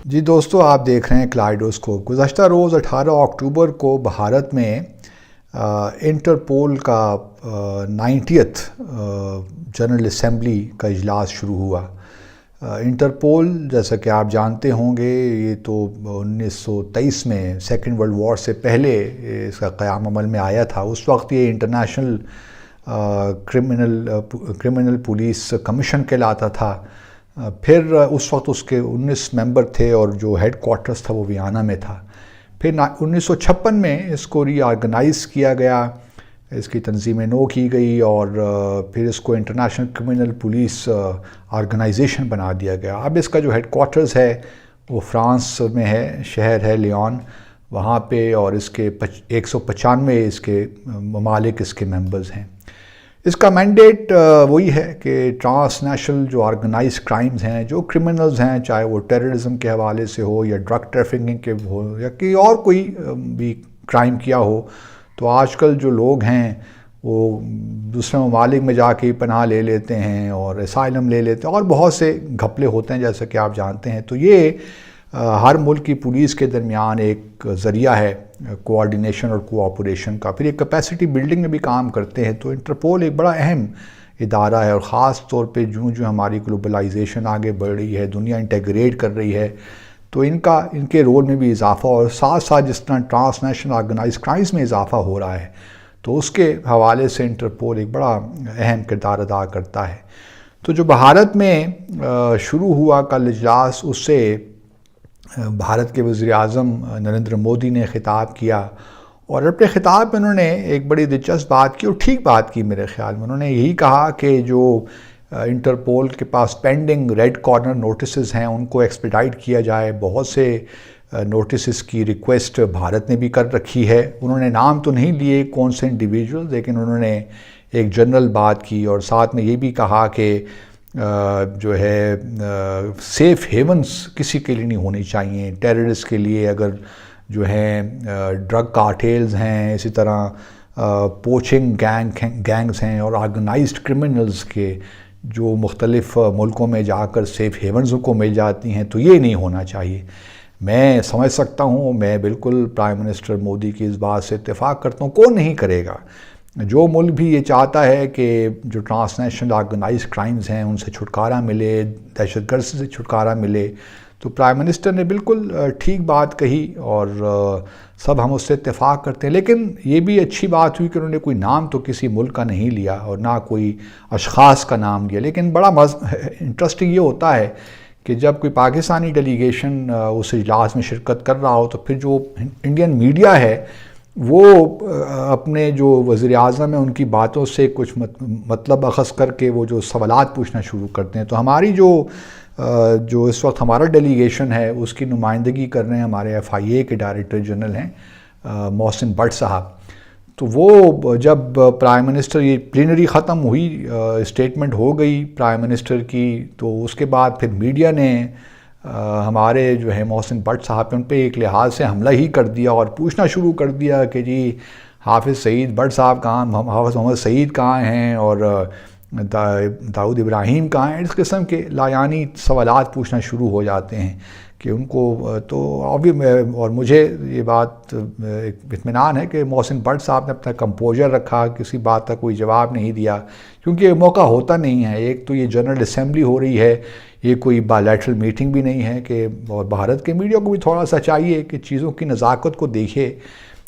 جی دوستو، آپ دیکھ رہے ہیں کلائڈوسکوپ۔ گزشتہ روز 18 اکتوبر کو بھارت میں انٹرپول کا 90th جنرل اسمبلی کا اجلاس شروع ہوا۔ انٹرپول جیسا کہ آپ جانتے ہوں گے، یہ تو 1923 میں سیکنڈ ورلڈ وار سے پہلے اس کا قیام عمل میں آیا تھا۔ اس وقت یہ انٹرنیشنل کرمنل پولیس کمیشن کہلاتا تھا۔ پھر اس وقت اس کے 19 ممبر تھے اور جو ہیڈ کوارٹرز تھا وہ ویانا میں تھا۔ پھر 1956 میں اس کو ری آرگنائز کیا گیا، اس کی تنظیم نو کی گئی اور پھر اس کو انٹرنیشنل کرمنل پولیس آرگنائزیشن بنا دیا گیا۔ اب اس کا جو ہیڈ کوارٹرز ہے وہ فرانس میں ہے، شہر ہے لیون وہاں پہ، اور اس کے 195 اس کے ممالک اس کے ممبرز ہیں۔ اس کا مینڈیٹ وہی ہے کہ ٹرانس نیشنل جو آرگنائز کرائمز ہیں، جو کرمنلز ہیں، چاہے وہ ٹیررزم کے حوالے سے ہو یا ڈرگ ٹریفکنگ کے ہو یا کہ اور کوئی بھی کرائم کیا ہو، تو آج کل جو لوگ ہیں وہ دوسرے ممالک میں جا کے پناہ لے لیتے ہیں اور اسائلم لے لیتے ہیں اور بہت سے گھپلے ہوتے ہیں جیسا کہ آپ جانتے ہیں۔ تو یہ ہر ملک کی پولیس کے درمیان ایک ذریعہ ہے کوآرڈینیشن اور کوآپریشن کا۔ پھر ایک کیپیسٹی بلڈنگ میں بھی کام کرتے ہیں۔ تو انٹرپول ایک بڑا اہم ادارہ ہے، اور خاص طور پہ جو ہماری گلوبلائزیشن آگے بڑھ رہی ہے، دنیا انٹیگریٹ کر رہی ہے، تو ان کے رول میں بھی اضافہ، اور ساتھ ساتھ جس طرح ٹرانس نیشنل آرگنائز کرائمز میں اضافہ ہو رہا ہے، تو اس کے حوالے سے انٹرپول ایک بڑا اہم کردار ادا کرتا ہے۔ تو جو بھارت میں شروع ہوا کل اجلاس، اس سے بھارت کے وزیر اعظم نریندر مودی نے خطاب کیا، اور اپنے خطاب میں انہوں نے ایک بڑی دلچسپ بات کی اور ٹھیک بات کی میرے خیال میں۔ انہوں نے یہی کہا کہ جو انٹرپول کے پاس پینڈنگ ریڈ کارنر نوٹسز ہیں ان کو ایکسپیڈائٹ کیا جائے۔ بہت سے نوٹسز کی ریکویسٹ بھارت نے بھی کر رکھی ہے۔ انہوں نے نام تو نہیں لیے کون سے انڈیویجول، لیکن انہوں نے ایک جنرل بات کی، اور ساتھ میں یہ بھی کہا کہ جو ہے سیف ہیونز کسی کے لیے نہیں ہونی چاہیے۔ ٹیررسٹ کے لیے اگر جو ہیں ڈرگ کارٹیلز ہیں، اسی طرح پوچنگ گینگز ہیں، اور آرگنائزڈ کرمنلز کے جو مختلف ملکوں میں جا کر سیف ہیونز کو مل جاتی ہیں، تو یہ نہیں ہونا چاہیے۔ میں سمجھ سکتا ہوں، میں بالکل پرائم منسٹر مودی کی اس بات سے اتفاق کرتا ہوں، کون نہیں کرے گا؟ جو ملک بھی یہ چاہتا ہے کہ جو ٹرانس نیشنل آرگنائز کرائمز ہیں ان سے چھٹکارا ملے، دہشت گردی سے چھٹکارا ملے، تو پرائم منسٹر نے بالکل ٹھیک بات کہی، اور سب ہم اس سے اتفاق کرتے ہیں۔ لیکن یہ بھی اچھی بات ہوئی کہ انہوں نے کوئی نام تو کسی ملک کا نہیں لیا اور نہ کوئی اشخاص کا نام لیا۔ لیکن بڑا انٹرسٹنگ یہ ہوتا ہے کہ جب کوئی پاکستانی ڈیلیگیشن اس اجلاس میں شرکت کر رہا ہو، تو پھر جو انڈین میڈیا ہے وہ اپنے جو وزیر اعظم ہیں ان کی باتوں سے کچھ مطلب اخذ کر کے وہ جو سوالات پوچھنا شروع کرتے ہیں۔ تو ہماری جو اس وقت ہمارا ڈیلیگیشن ہے اس کی نمائندگی کر رہے ہیں ہمارے FIA کے ڈائریکٹر جنرل ہیں محسن بٹ صاحب۔ تو وہ جب پرائم منسٹر یہ پلینری ختم ہوئی، اسٹیٹمنٹ ہو گئی پرائم منسٹر کی، تو اس کے بعد پھر میڈیا نے ہمارے جو ہے محسن بٹ صاحب ان پہ ایک لحاظ سے حملہ ہی کر دیا اور پوچھنا شروع کر دیا کہ جی حافظ سعید بٹ صاحب کہاں، حافظ محمد سعید کہاں ہیں، اور داؤد ابراہیم کہاں ہیں۔ اس قسم کے لایعنی سوالات پوچھنا شروع ہو جاتے ہیں کہ ان کو تو اور مجھے یہ بات اطمینان ہے کہ محسن بٹ صاحب نے اپنا کمپوزر رکھا، کسی بات کا کوئی جواب نہیں دیا، کیونکہ یہ موقع ہوتا نہیں ہے۔ ایک تو یہ جنرل اسمبلی ہو رہی ہے، یہ کوئی بائلیٹرل میٹنگ بھی نہیں ہے کہ، اور بھارت کے میڈیا کو بھی تھوڑا سا چاہیے کہ چیزوں کی نزاکت کو دیکھے،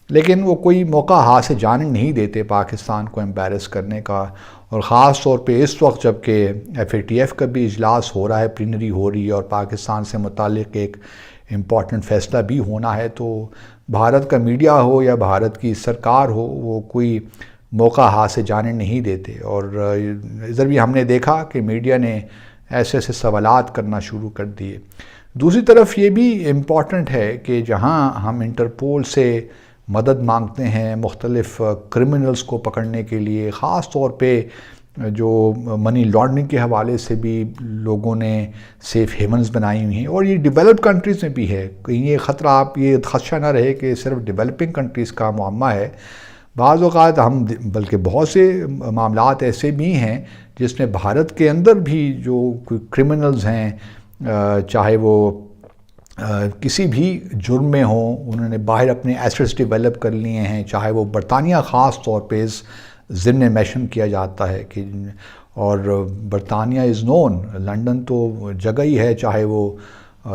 لیکن وہ کوئی موقع ہاتھ سے جانے نہیں دیتے پاکستان کو امبیرس کرنے کا۔ اور خاص طور پہ اس وقت جب کہ FATF کا بھی اجلاس ہو رہا ہے، پلینری ہو رہی ہے، اور پاکستان سے متعلق ایک امپورٹنٹ فیصلہ بھی ہونا ہے، تو بھارت کا میڈیا ہو یا بھارت کی سرکار ہو، وہ کوئی موقع ہاتھ سے جانے نہیں دیتے۔ اور ادھر بھی ہم نے دیکھا کہ میڈیا نے ایسے ایسے سوالات کرنا شروع کر دیے۔ دوسری طرف یہ بھی امپورٹنٹ ہے کہ جہاں ہم انٹرپول سے مدد مانگتے ہیں مختلف کرمنلز کو پکڑنے کے لیے، خاص طور پہ جو منی لانڈرنگ کے حوالے سے بھی لوگوں نے سیف ہیونز بنائی ہوئی ہیں، اور یہ ڈیولپڈ کنٹریز میں بھی ہے۔ کہیں یہ خطرہ، آپ یہ خدشہ نہ رہے کہ صرف ڈیولپنگ کنٹریز کا معمہ ہے۔ بعض اوقات بلکہ بہت سے معاملات ایسے بھی ہیں جس میں بھارت کے اندر بھی جو کوئی کرمنلز ہیں، چاہے وہ کسی بھی جرم میں ہوں، انہوں نے باہر اپنے ایسٹس ڈیولپ کر لیے ہیں، چاہے وہ برطانیہ خاص طور پہ اس ضمن مینشن کیا جاتا ہے کہ، اور برطانیہ از نون، لنڈن تو جگہ ہی ہے، چاہے وہ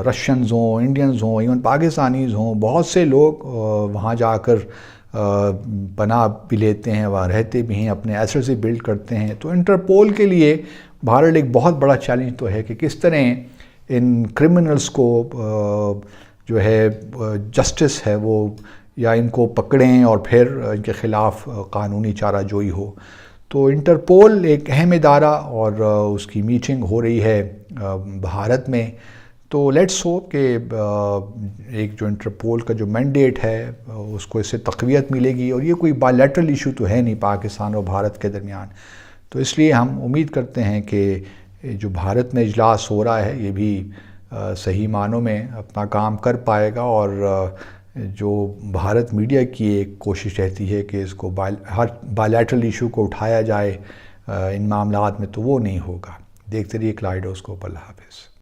رشینز ہوں، انڈینز ہوں، ایون پاکستانیز ہوں، بہت سے لوگ وہاں جا کر پناہ بھی لیتے ہیں، وہاں رہتے بھی ہیں، اپنے ایسٹس بلڈ کرتے ہیں۔ تو انٹرپول کے لیے بہرحال ایک بہت بڑا چیلنج تو ہے کہ کس طرح ان کرمنلز کو جو ہے جسٹس ہے وہ، یا ان کو پکڑیں اور پھر ان کے خلاف قانونی چارہ جوئی ہو۔ تو انٹرپول ایک اہم ادارہ، اور اس کی میٹنگ ہو رہی ہے بھارت میں۔ تو لیٹس ہوپ کہ ایک جو انٹرپول کا جو مینڈیٹ ہے اس کو اس سے تقویت ملے گی، اور یہ کوئی بائی لیٹرل ایشو تو ہے نہیں پاکستان اور بھارت کے درمیان، تو اس لیے ہم امید کرتے ہیں کہ جو بھارت میں اجلاس ہو رہا ہے یہ بھی صحیح معنوں میں اپنا کام کر پائے گا، اور جو بھارت میڈیا کی ایک کوشش رہتی ہے کہ اس کو ہر بائی لیٹرل ایشو کو اٹھایا جائے ان معاملات میں، تو وہ نہیں ہوگا۔ دیکھتے رہیے کلائڈوسکوپ۔ اللہ حافظ۔